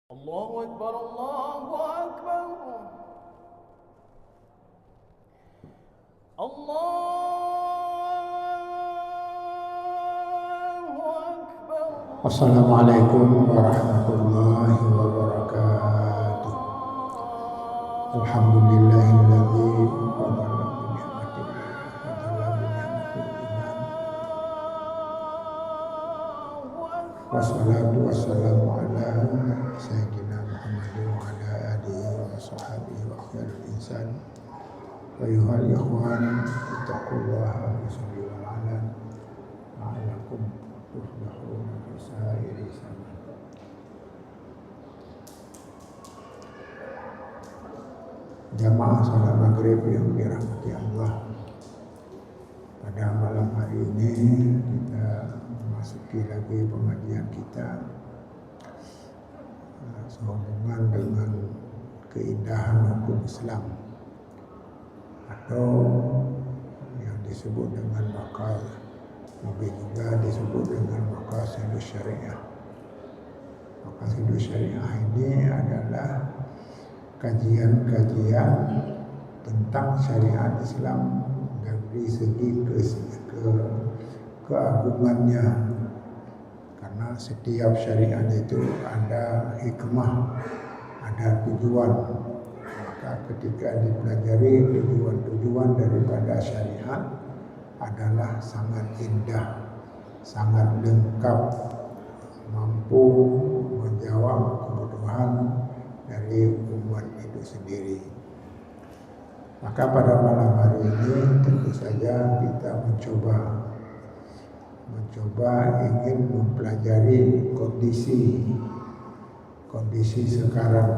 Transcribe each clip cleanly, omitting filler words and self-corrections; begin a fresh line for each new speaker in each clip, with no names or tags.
الله أكبر الله أكبر الله أكبر.
Assalamualaikum warahmatullahi wabarakatuh. Alhamdulillahilladzi fadala bi ni'matillah wa jalla bi ni'matil iman. Wassalatu wassalamu ala sayyidina Muhammadin wa ala alihi wa sahbihi wa akhyaril insan. Wa ayyuhal ikhwan ittaqullaha fi sirri wal alan la'allakum tuflihuna fi sa'iri zaman. Jamaah salat maghrib yang dirahmati Allah, pada malam hari ini kita memasuki lagi pengajian kita sehubungan dengan keindahan hukum Islam atau yang disebut dengan lebih juga disebut dengan maqasidus syariah. Maqasidus syariah ini adalah kajian-kajian tentang syariat Islam dari segi keagungannya, karena setiap syariat itu ada hikmah, ada tujuan. Maka ketika dipelajari tujuan-tujuan daripada syariat adalah sangat indah, sangat lengkap, mampu menjawab kebutuhan dari umat itu sendiri. Maka pada malam hari ini tentu saja kita mencoba ingin mempelajari kondisi sekarang,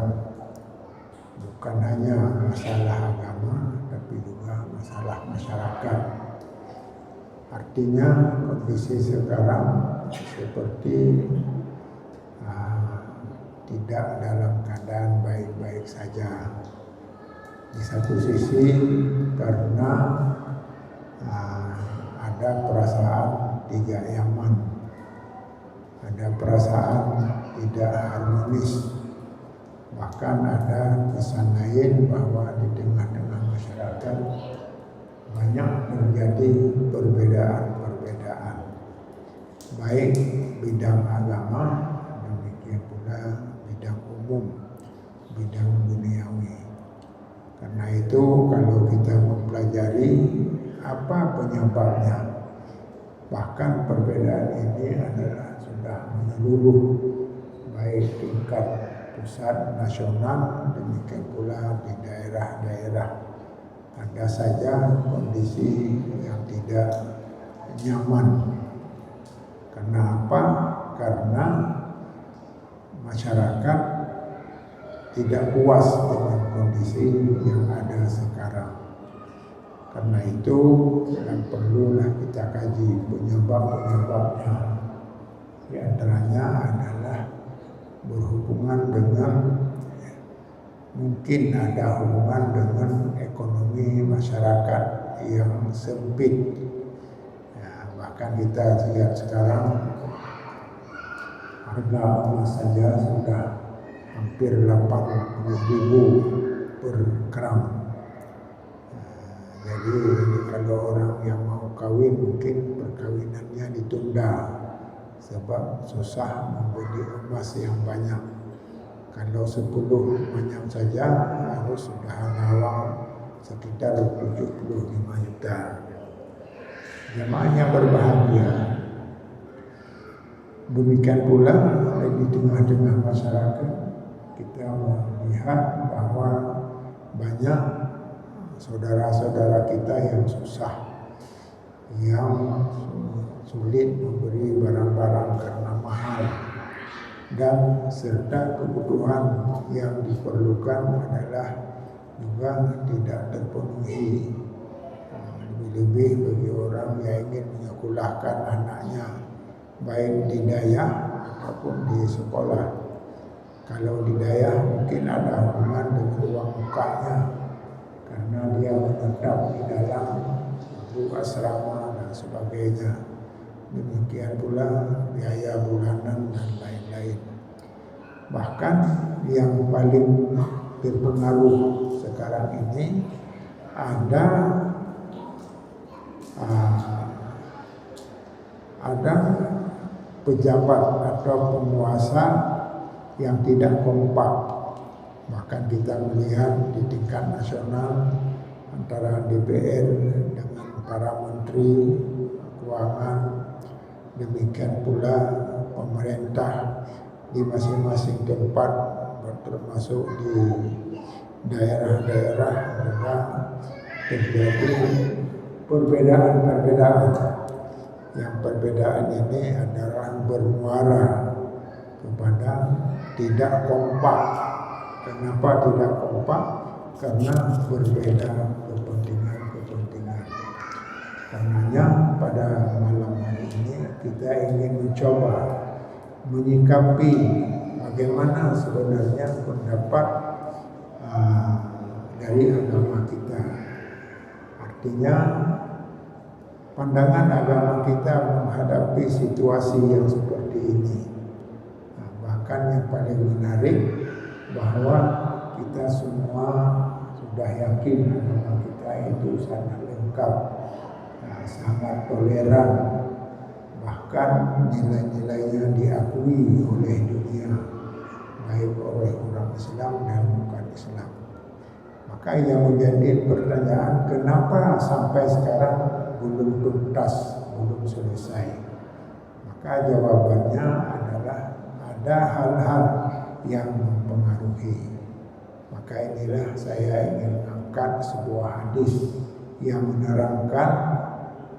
bukan hanya masalah agama tapi juga masalah masyarakat. Artinya kondisi sekarang seperti tidak dalam keadaan baik-baik saja. Di satu sisi karena ada perasaan tidak nyaman, ada perasaan tidak harmonis, bahkan ada kesan lain bahwa di tengah-tengah masyarakat banyak terjadi perbedaan-perbedaan, baik bidang agama, demikian pula bidang umum, bidang duniawi. Karena itu kalau kita mempelajari apa penyebabnya, bahkan perbedaan ini adalah sudah menyeluruh, baik tingkat pusat nasional, demikian pula di daerah-daerah. Ada saja kondisi yang tidak nyaman. Karena apa? Karena masyarakat tidak puas dengan kondisi yang ada sekarang. Karena itu yang perlulah kita kaji penyebab-penyebabnya. Di antaranya adalah berhubungan dengan, mungkin ada hubungan dengan ekonomi masyarakat yang sempit. Ya, bahkan kita lihat sekarang harga emas saja sudah hampir 80.000 per gram. Jadi kalau orang yang mau kawin mungkin perkawinannya ditunda sebab susah membeli emas yang banyak. Kalau 10 banyak saja harus sudah ngawang sekitar 75 juta. Jemaah yang berbahagia, demikian pula di tengah-tengah masyarakat kita melihat bahwa banyak saudara-saudara kita yang susah, yang sulit memberi barang-barang karena mahal, dan serta kebutuhan yang diperlukan adalah juga tidak terpenuhi. Lebih-lebih bagi orang yang ingin menyekolahkan anaknya baik di daerah ataupun di sekolah. Kalau di daerah mungkin ada hubungan dengan uang mukanya, karena dia menetap di dalam asrama dan sebagainya. Demikian pula biaya bulanan dan lain-lain. Bahkan yang paling berpengaruh sekarang ini ada pejabat atau penguasa yang tidak kompak. Bahkan kita melihat di tingkat nasional antara DPR dengan para menteri keuangan, demikian pula pemerintah di masing-masing tempat, termasuk di daerah-daerah juga terjadi perbedaan-perbedaan. Yang perbedaan ini adalah bermuara kepada tidak kompak. Kenapa tidak kompak? Karena berbeda kepentingan. Karenanya pada malam hari ini kita ingin mencoba menyikapi bagaimana sebenarnya pendapat dari agama kita. Artinya pandangan agama kita menghadapi situasi yang seperti ini. Bahkan yang paling menarik bahwa kita semua sudah yakin agama kita itu sangat lengkap, sangat toleran, bahkan nilai-nilainya diakui oleh dunia, baik oleh orang Islam dan bukan Islam. Maka yang menjadi pertanyaan, kenapa sampai sekarang belum tuntas, belum selesai? Maka jawabannya adalah ada hal-hal yang mempengaruhi. Maka inilah saya ingin angkat sebuah hadis yang menerangkan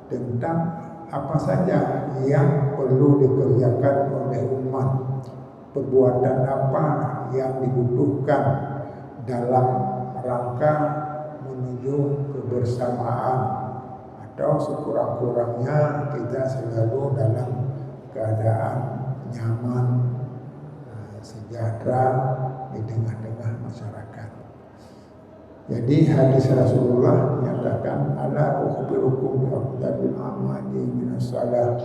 tentang apa saja yang perlu dikerjakan oleh umat, perbuatan apa yang dibutuhkan dalam rangka menuju kebersamaan, atau sekurang-kurangnya kita selalu dalam keadaan nyaman, sejahtera di tengah-tengah masyarakat. Jadi hadis Rasulullah menyatakan, ala ukhbirukum bi afdalil a'mali minas shalah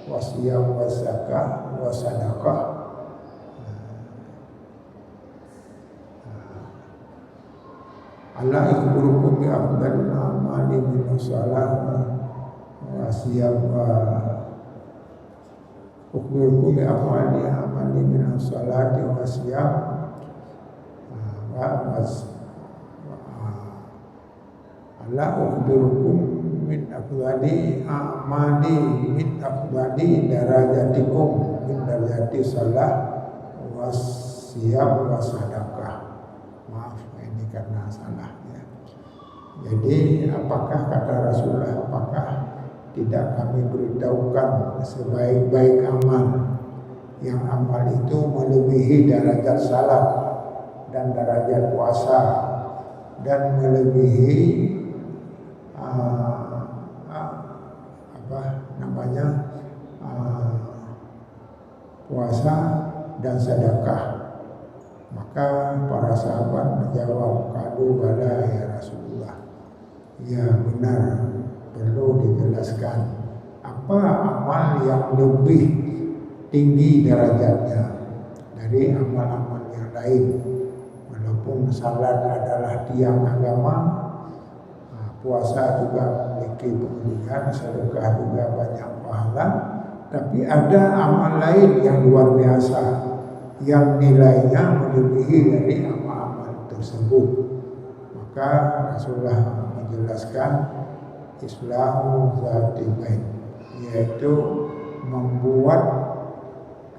wa siyam wa zakah wa sadaqah. Ala ukhbirukum bi afdalil a'mali minas shalah wa siyam wa ukhbirukum bi afdalil minas salati wa siyam wa la ukhbirukum min afdali a'mali min afdali darajatikum min darajati salah wasiyam wasadaqah. Maaf ini karena salah ya. Jadi apakah kata Rasulullah, apakah tidak kami beritahukan sebaik-baik amal, yang amal itu melebihi derajat salat dan derajat puasa dan melebihi puasa dan sedekah. Maka para sahabat menjawab, qalu bala ya Rasulullah. Ya benar, perlu dijelaskan apa amal yang lebih tinggi derajatnya dari amal-amal yang lain. Walaupun salat adalah tiang agama, puasa juga memiliki kemuliaan, sedekah juga banyak pahala, tapi ada amal lain yang luar biasa yang nilainya melebihi dari amal-amal tersebut. Maka Rasulullah menjelaskan islahu zatil bain, yaitu membuat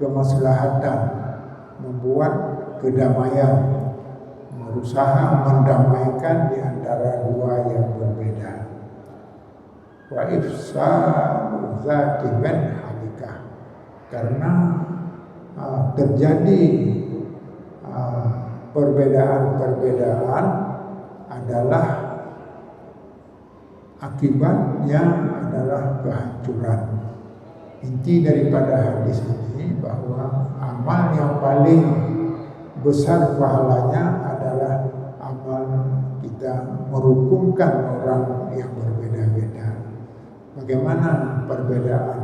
kemaslahatan, membuat kedamaian, berusaha mendamaikan di antara dua yang berbeda. Wa ifsadu zati bain halikah, karena terjadi perbedaan-perbedaan adalah akibatnya adalah kehancuran. Inti daripada hadis ini bahwa amal yang paling besar pahalanya adalah amal kita merukunkan orang yang berbeda-beda. Bagaimana perbedaan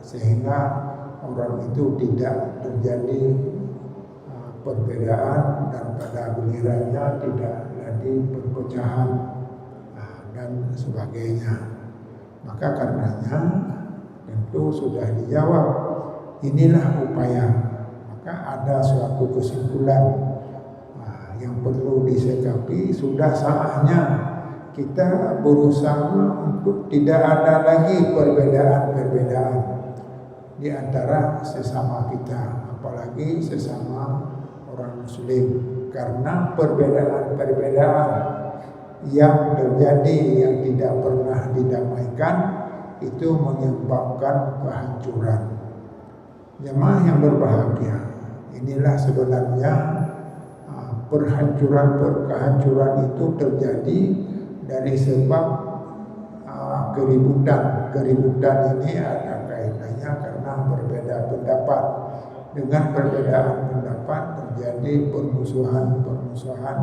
sehingga orang itu tidak terjadi perbedaan dan pada gilirannya tidak jadi perpecahan dan sebagainya. Maka karenanya tentu sudah dijawab, inilah upaya. Maka ada suatu kesimpulan yang perlu disikapi, sudah saatnya kita berusaha untuk tidak ada lagi perbedaan-perbedaan di antara sesama kita, apalagi sesama orang Muslim, karena perbedaan-perbedaan yang terjadi yang tidak pernah didamaikan itu menyebabkan kehancuran. Jemaah yang berbahagia, inilah sebenarnya kehancuran itu terjadi dari sebab keributan. Keributan ini ada kaitannya karena berbeda pendapat. Dengan perbedaan pendapat terjadi permusuhan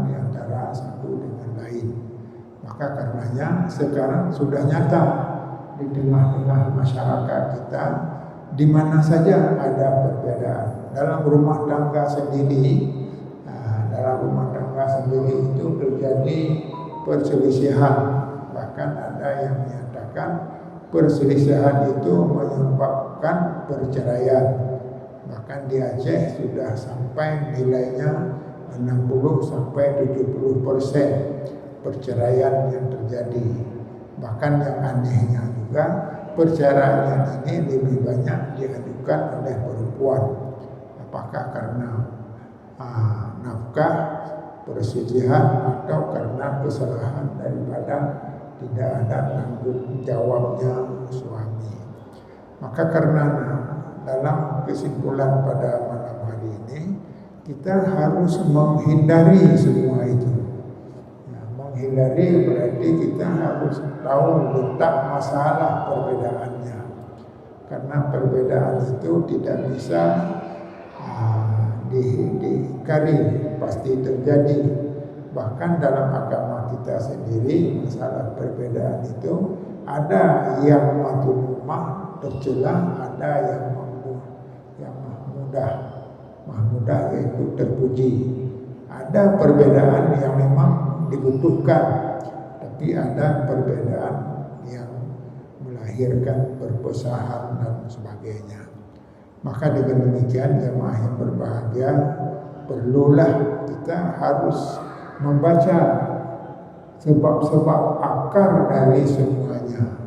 di antara satu dengan lain. Maka karenanya sekarang sudah nyata di tengah-tengah masyarakat kita, di mana saja ada perbedaan. Dalam rumah tangga sendiri itu terjadi perselisihan. Bahkan ada yang menyatakan perselisihan itu menyebabkan perceraian. Bahkan di Aceh sudah sampai nilainya 60-70% perceraian yang terjadi. Bahkan yang anehnya juga, perceraian ini lebih banyak diadukan oleh perempuan. Apakah karena nafkah, perselisihan, atau karena kesalahan daripada tidak ada tanggung jawabnya suami. Maka karena dalam kesimpulan pada malam hari ini, kita harus menghindari semua itu. Menghindari berarti kita harus tahu letak masalah perbedaannya. Karena perbedaan itu tidak bisa diingkari, pasti terjadi. Bahkan dalam agama kita sendiri, masalah perbedaan itu ada yang madhumumah tercela, ada yang mahmudah yaitu terpuji. Ada perbedaan yang memang dibutuhkan, tapi ada perbedaan yang melahirkan perpecahan dan sebagainya. Maka dengan demikian jemaah yang berbahagia, perlulah kita harus membaca sebab-sebab akar dari semuanya.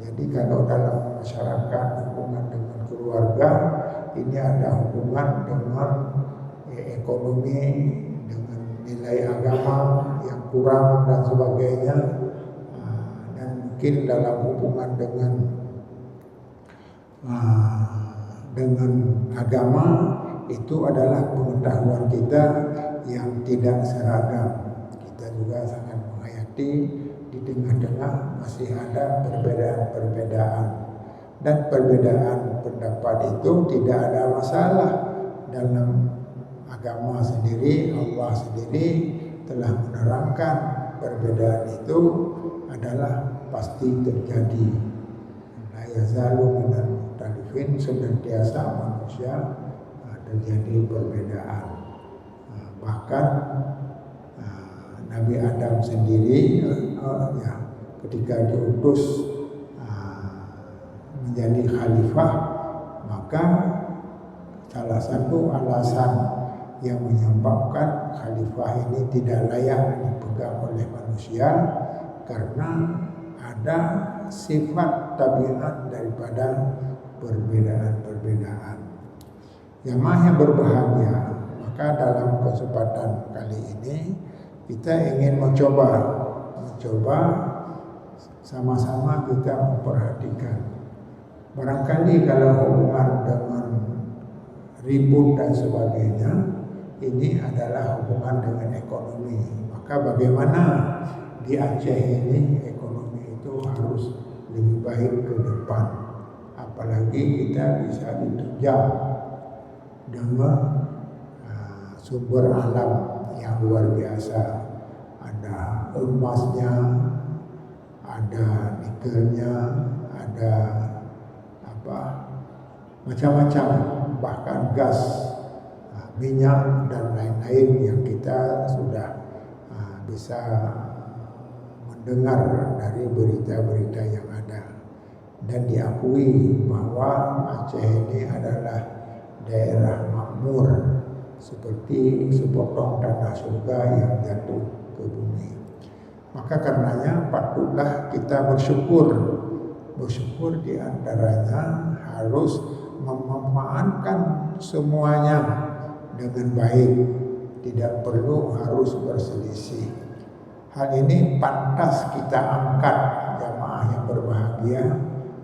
Jadi kalau dalam masyarakat hubungan dengan keluarga, ini ada hubungan dengan ekonomi, dengan nilai agama yang kurang dan sebagainya. Dan mungkin dalam hubungan dengan agama itu adalah pengetahuan kita yang tidak seragam. Kita juga sangat menghayati di tengah-tengah masih ada perbedaan-perbedaan, dan perbedaan pendapat itu tidak ada masalah. Dalam agama sendiri, Allah sendiri telah menerangkan perbedaan itu adalah pasti terjadi. La yazalu minal mukhtalifin, senantiasa manusia terjadi perbedaan. Bahkan Nabi Adam sendiri ketika diutus menjadi khalifah, maka salah satu alasan yang menyebabkan khalifah ini tidak layak dipegang oleh manusia karena ada sifat tabiat daripada perbedaan-perbedaan. Jemaah yang berbahagia, maka dalam kesempatan kali ini kita ingin mencoba sama-sama kita memperhatikan. Barangkali kalau hubungan dengan ribut dan sebagainya, ini adalah hubungan dengan ekonomi. Maka bagaimana di Aceh ini ekonomi itu harus lebih baik ke depan. Apalagi kita bisa ditunjang dengan sumber alam yang luar biasa. Ada emasnya, ada nikelnya, ada macam-macam, bahkan gas minyak dan lain-lain yang kita sudah bisa mendengar dari berita-berita yang ada. Dan diakui bahwa Aceh ini adalah daerah makmur, seperti sepotong tanah surga yang jatuh ke bumi. Maka karenanya patutlah kita bersyukur. Bersyukur diantaranya harus memanfaatkan semuanya dengan baik, tidak perlu harus berselisih. Hal ini pantas kita angkat jamaah yang berbahagia,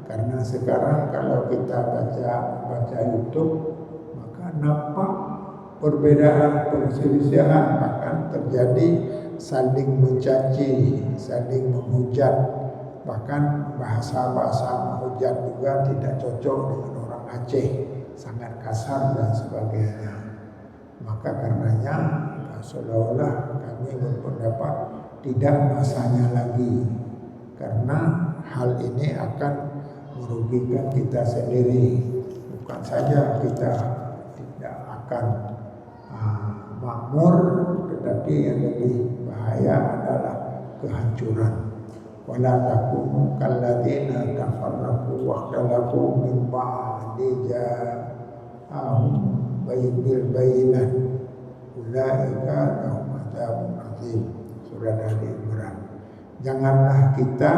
karena sekarang kalau kita baca YouTube, maka nampak perbedaan, perselisihan, bahkan terjadi saling mencaci, saling menghujat, bahkan bahasa-bahasa menghujat juga tidak cocok dengan orang Aceh, sangat kasar dan sebagainya. Maka karenanya seolah-olah kami berpendapat tidak masanya lagi, karena hal ini akan merugikan kita sendiri. Bukan saja kita tidak akan makmur, tetapi yang lebih bahaya adalah kehancuran. Wala takunu kalladzina tafarraqu wa ikhtalafu min ba'di ja'ahum bil bayyinat ulaika lahum adzabun azim. Surah Ali Imran. Janganlah kita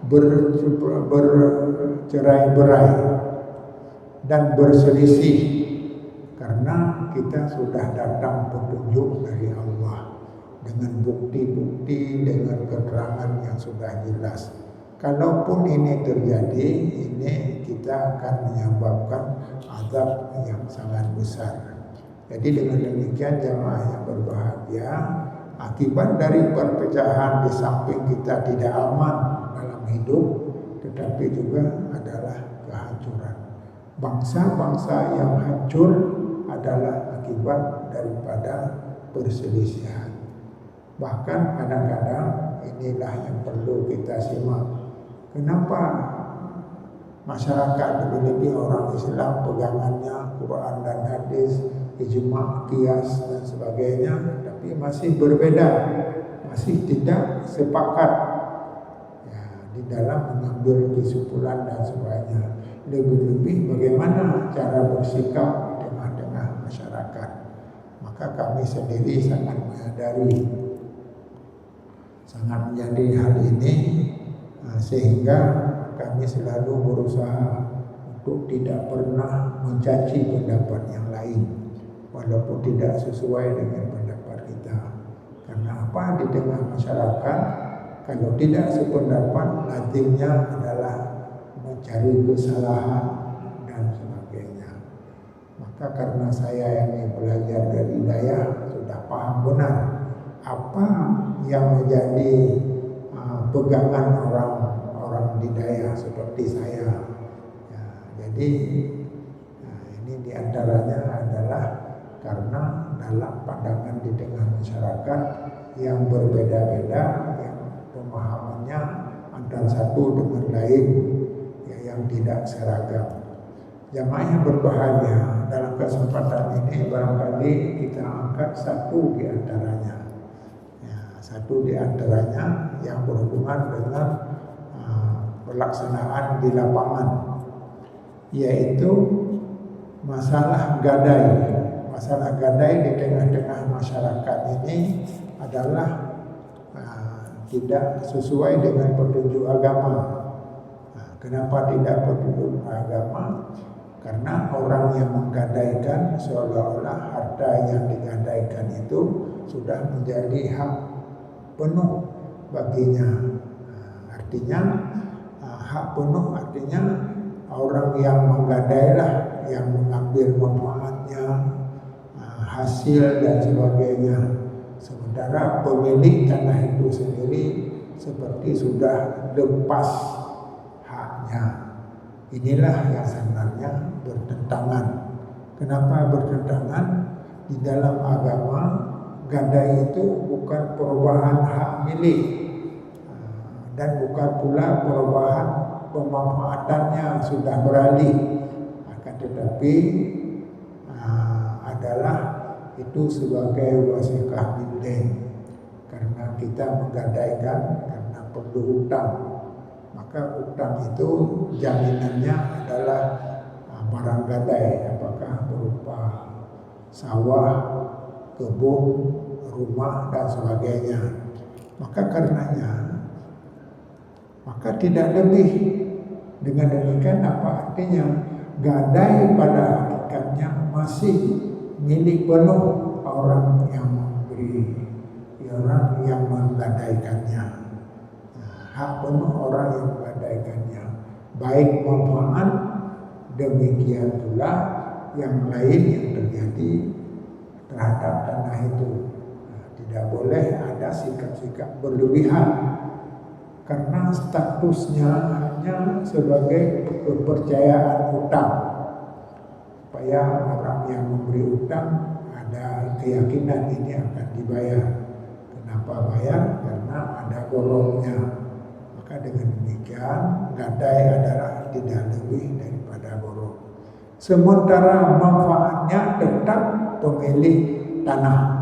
bercerai-berai dan berselisih, karena kita sudah datang petunjuk dari Allah dengan bukti-bukti, dengan keterangan yang sudah jelas. Kalaupun ini terjadi, ini kita akan menyebabkan azab yang sangat besar. Jadi dengan demikian jamaah yang berbahagia, akibat dari perpecahan di samping kita tidak aman dalam hidup, tetapi juga adalah kehancuran. Bangsa-bangsa yang hancur adalah akibat daripada perselisihan. Bahkan kadang-kadang inilah yang perlu kita simak. Kenapa masyarakat, lebih-lebih orang Islam, pegangannya Quran dan hadis, ijma', qiyas dan sebagainya, tapi masih berbeda, masih tidak sepakat di dalam mengambil kesimpulan dan sebagainya. Lebih-lebih bagaimana cara bersikap di tengah-tengah masyarakat. Maka kami sendiri sangat menyadari hal ini, sehingga kami selalu berusaha untuk tidak pernah mencaci pendapat yang lain, walaupun tidak sesuai dengan pendapat kita. Karena apa? Di tengah masyarakat, kalau tidak sependapat, lazimnya adalah mencari kesalahan dan sebagainya. Maka karena saya ini belajar dari hidayah, sudah paham benar apa yang menjadi pegangan orang hidayah seperti saya. Jadi ini diantaranya adalah karena dalam pandangan di tengah masyarakat yang berbeda-beda, yang pemahamannya antara satu dengan lain, yang tidak seragam. Jamaah yang berbahagia, dalam kesempatan ini barangkali kita angkat satu di antaranya. Satu di antaranya yang berhubungan dengan pelaksanaan di lapangan, yaitu masalah gadai. Masalah gadai di tengah-tengah masyarakat ini adalah tidak sesuai dengan petunjuk agama. Kenapa tidak petunjuk agama? Karena orang yang menggadaikan seolah-olah harta yang digadaikan itu sudah menjadi hak penuh baginya. Artinya hak penuh artinya orang yang menggadailah yang mengambil manfaatnya, hasil dan sebagainya. Sementara pemilik tanah itu sendiri seperti sudah lepas haknya. Inilah yang sebenarnya bertentangan. Kenapa bertentangan? Di dalam agama, gadai itu bukan perubahan hak milik, dan bukan pula perubahan pemanfaatannya sudah beralih. Akan tetapi adalah itu sebagai wasiqah bidain, karena kita menggadaikan karena perlu hutang. Maka hutang itu jaminannya adalah barang gadai, apakah berupa sawah, kebun, rumah dan sebagainya. Maka karenanya, maka tidak lebih. Dengan demikian apa artinya? Gadai pada hakikatnya masih milik penuh orang yang memberi, orang yang menggadaikannya. Hak penuh orang yang menggadaikannya, baik manfaat, demikian pula yang lain yang terjadi terhadap tanah itu. Tidak boleh ada sikap-sikap berlebihan, karena statusnya hanya sebagai kepercayaan hutang, supaya orang yang memberi hutang ada keyakinan ini akan dibayar. Kenapa bayar? Karena ada borongnya. Maka dengan demikian gadai adalah tidak lebih daripada borong. Sementara manfaatnya tetap pemilik tanah.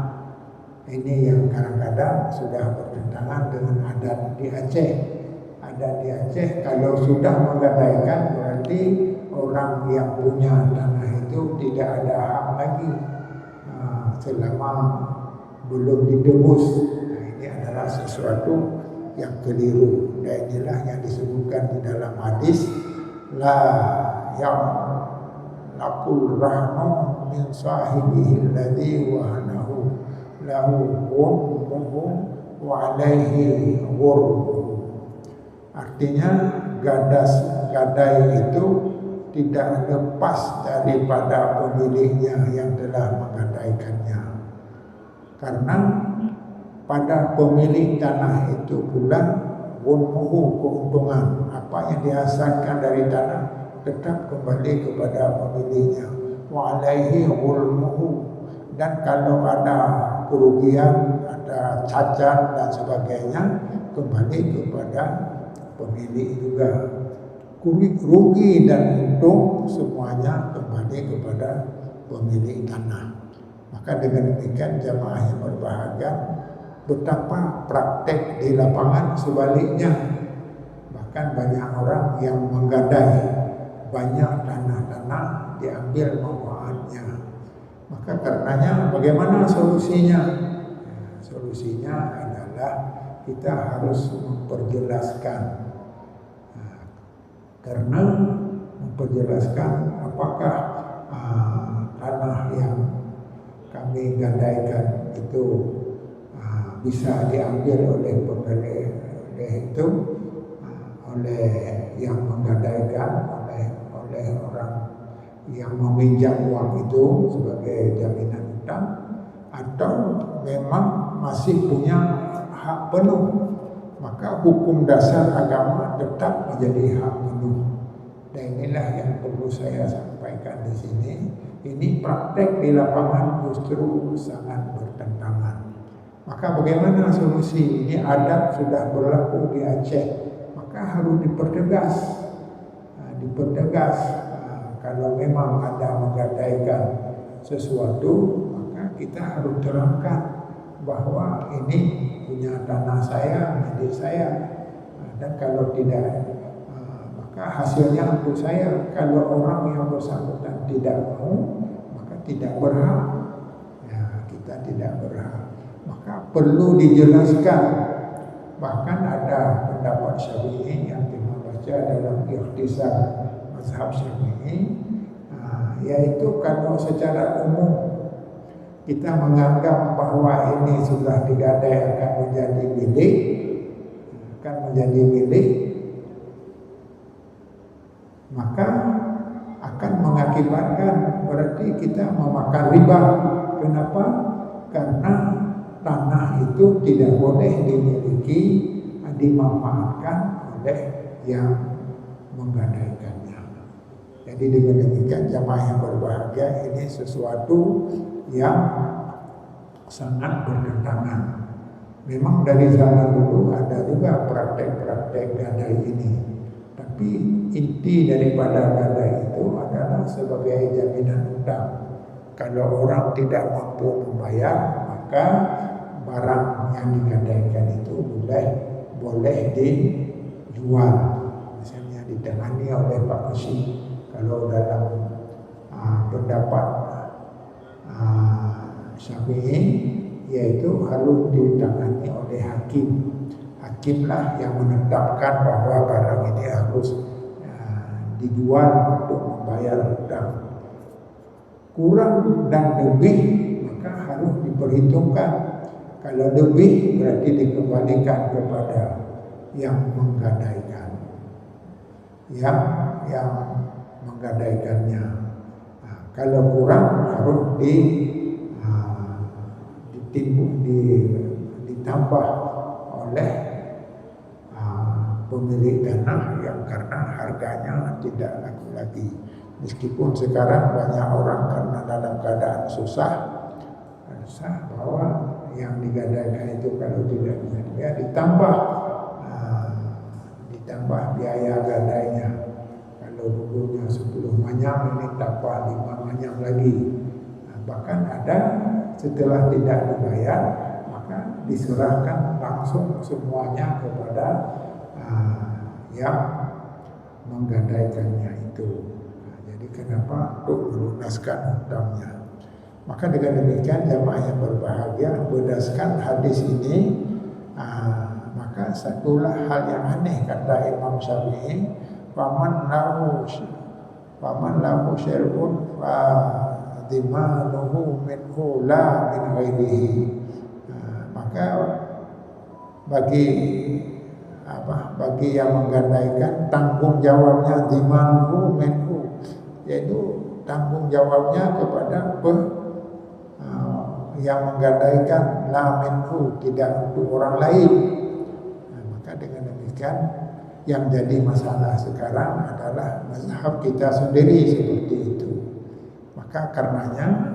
Ini yang kadang-kadang sudah bertentangan dengan adat di Aceh. Adat di Aceh kalau sudah menggadaikan berarti orang yang punya tanah itu tidak ada hak lagi selama belum ditebus. Nah, ini adalah sesuatu yang keliru. Dan inilah yang disebutkan di dalam hadis, la yaqul rahmu min sahibihi alladhi wahanahu lahu ghurmuhu wa alaihi ghurmuhu. Artinya gadai itu tidak lepas daripada pemiliknya yang telah menggadaikannya, karena pada pemilik tanah itu pula ghurmuhu, keuntungan apa yang dihasilkan dari tanah tetap kembali kepada pemiliknya. Wa alaihi ghurmuhu, dan kalau ada kerugian, ada cacat dan sebagainya, kembali kepada pemilik juga. Rugi dan untung semuanya kembali kepada pemilik tanah. Maka dengan demikian jamaah yang berbahagia, betapa praktek di lapangan sebaliknya. Bahkan banyak orang yang menggadai banyak tanah-tanah, diambil manfaatnya. Maka karenanya bagaimana solusinya? Solusinya adalah kita harus memperjelaskan. Karena memperjelaskan apakah tanah yang kami gadaikan itu bisa diambil oleh pemilik itu, oleh yang menggadaikan, oleh orang yang meminjam uang itu sebagai jaminan hutang, atau memang masih punya hak penuh. Maka hukum dasar agama tetap menjadi hak penuh. Dan inilah yang perlu saya sampaikan di sini. Ini praktek di lapangan justru sangat bertentangan. Maka bagaimana solusi? Ini adat sudah berlaku di Aceh, maka harus dipertegas. Kalau memang ada menggadaikan sesuatu, maka kita harus terangkan bahwa ini punya tanah saya, milik saya. Dan kalau tidak, maka hasilnya untuk saya. Kalau orang yang bersangkutan tidak mau, maka tidak berhak. Ya, kita tidak berhak. Maka perlu dijelaskan. Bahkan ada pendapat Syafi'i yang kita baca dalam Ikhtisar mazhab Syafi'i, yaitu kalau secara umum kita menganggap bahwa ini sudah digadai akan menjadi milik, maka akan mengakibatkan berarti kita memakan riba. Kenapa? Karena tanah itu tidak boleh dimiliki, dimanfaatkan oleh yang menggadaikannya. Jadi dengan demikian jamaah yang berbahagia, ini sesuatu yang sangat bertentangan. Memang dari zaman dulu ada juga praktek-praktek gadai ini, tapi inti daripada gadai itu adalah sebagai jaminan hutang. Kalau orang tidak mampu membayar, maka barang yang digadaikan itu boleh dijual. Misalnya ditangani oleh Pak Kesi. Kalau dalam pendapat Syafi'i, yaitu harus ditangani oleh hakim. Hakimlah yang menetapkan bahwa barang ini harus dijual untuk membayar hutang. Kurang dan lebih maka harus diperhitungkan. Kalau lebih berarti dikembalikan kepada yang menggadaikan, yang menggadaikannya. Kalau kurang harus ditambah oleh pemilik tanah yang karena harganya tidak laku lagi. Meskipun sekarang banyak orang karena dalam keadaan susah bahwa yang digadaikan itu kalau tidak bisa dibayar ditambah biaya gadainya. Kalau dulunya 10 manyam, ini tambah 5 manyam lagi. Bahkan ada setelah tidak dibayar maka diserahkan langsung semuanya kepada yang menggadaikannya itu. Jadi kenapa? Untuk melunaskan hutangnya. Maka dengan demikian jamaah yang berbahagia, berdasarkan hadis ini, maka satulah hal yang aneh kata Imam Syafi'i, faman lahu syir'un fa dimanuhu minhu la min ghairihi. Maka bagi yang menggadaikan tanggung jawabnya dimanuhu minhu, yaitu tanggung jawabnya kepada yang menggadaikan, la minhu, tidak untuk orang lain. Maka dengan demikian yang jadi masalah sekarang adalah mazhab kita sendiri seperti itu. Maka karenanya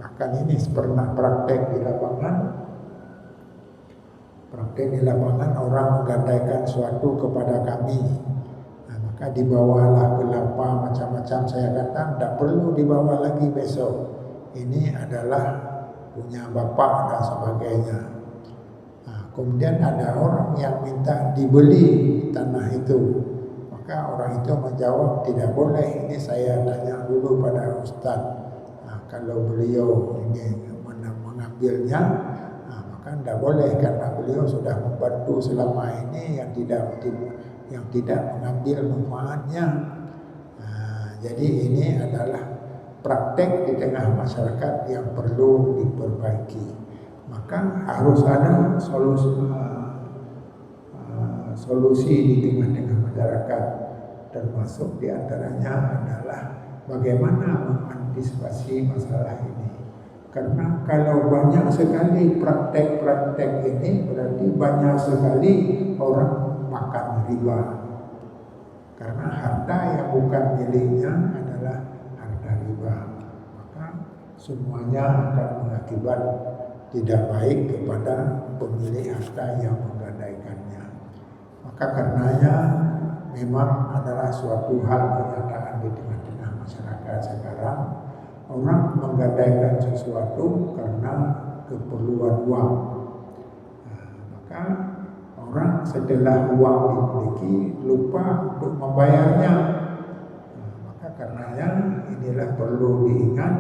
bahkan ini pernah praktek di lapangan orang menggadaikan sesuatu kepada kami. Maka dibawalah kelapa macam-macam. Saya kata tidak perlu dibawa lagi besok. Ini adalah punya bapak dan sebagainya. Kemudian ada orang yang minta dibeli tanah itu. Maka orang itu menjawab tidak boleh. Ini saya tanya dulu pada Ustaz. Kalau beliau ingin mengambilnya, maka tidak boleh karena beliau sudah membantu selama ini yang tidak mengambil manfaatnya. Jadi ini adalah praktek di tengah masyarakat yang perlu diperbaiki. Maka harus ada solusi di tengah-tengah masyarakat, termasuk diantaranya adalah bagaimana mengantisipasi masalah ini. Karena kalau banyak sekali praktek-praktek ini, berarti banyak sekali orang makan riba. Karena harta yang bukan miliknya adalah harta riba. Maka semuanya akan mengakibat tidak baik kepada pemilik harta yang menggadaikannya. Maka karenanya memang adalah suatu hal kenyataan di tengah-tengah masyarakat sekarang. Orang menggadaikan sesuatu karena keperluan uang. Maka orang setelah uang dimiliki lupa untuk membayarnya. Maka karenanya inilah perlu diingat,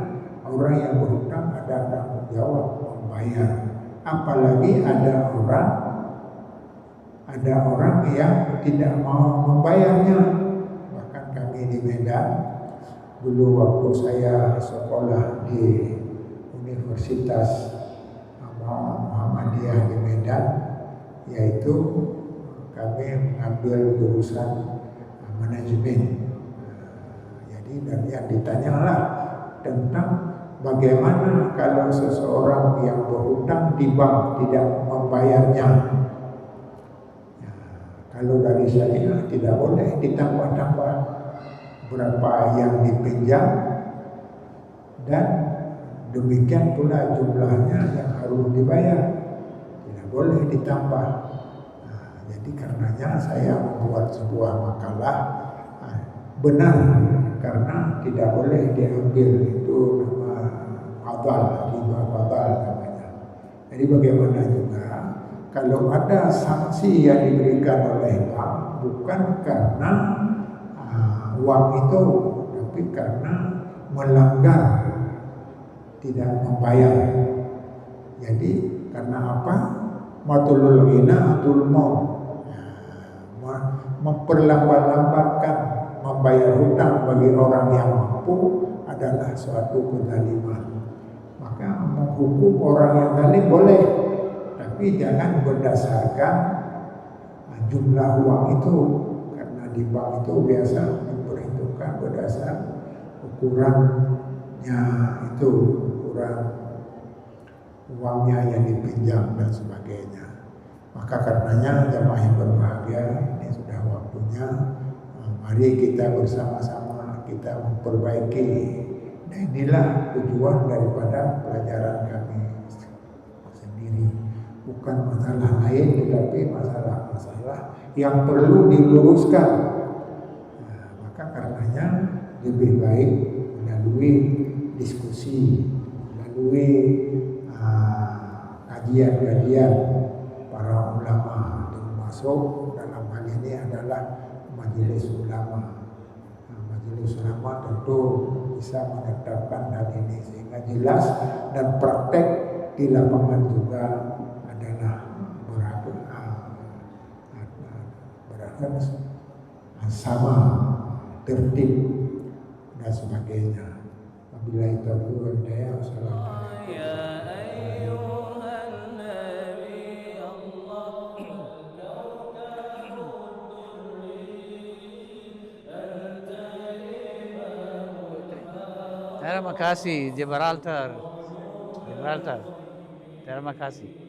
orang yang berhutang ada tanggung jawab membayar. Apalagi ada orang yang tidak mau membayarnya. Bahkan kami di Medan, dulu waktu saya sekolah di Universitas Muhammadiyah di Medan, yaitu kami mengambil jurusan manajemen. Jadi dan yang ditanyalah tentang bagaimana kalau seseorang yang berhutang di bank tidak membayarnya. Kalau dari syariah tidak boleh ditambah-tambah berapa yang dipinjam, dan demikian pula jumlahnya yang harus dibayar, tidak boleh ditambah. Jadi karenanya saya membuat sebuah makalah, benar karena tidak boleh diambil itu nama fadal, riba fadal namanya. Jadi bagaimana juga kalau ada sanksi yang diberikan oleh bank bukan karena uang itu, tapi karena melanggar, tidak membayar. Jadi karena apa? Matulul ghina atul maut, memperlambat-lambatkan membayar hutang bagi orang yang mampu adalah suatu kezaliman. Maka menghukum orang yang zalim boleh, tapi jangan berdasarkan jumlah uang itu, karena di bank itu biasa diperhitungkan berdasar ukurannya itu, ukuran uangnya yang dipinjam dan sebagainya. Maka karenanya jamaah yang berbahagia, ini sudah waktunya mari kita bersama-sama kita memperbaiki. Nah inilah tujuan daripada pelajaran kami sendiri. Bukan masalah lain, tetapi masalah-masalah yang perlu diluruskan. Nah, maka karenanya lebih baik melalui diskusi, melalui kajian-kajian para ulama, termasuk dalam hal ini adalah majelis ulama. Majelis ulama tentu bisa menetapkan hal ini sehingga jelas, dan praktek di lapangan juga adalah berada sama, tertib dan sebagainya. Wabillahi taufiq wal hidayah.
Terima kasih Gibraltar. Terima kasih.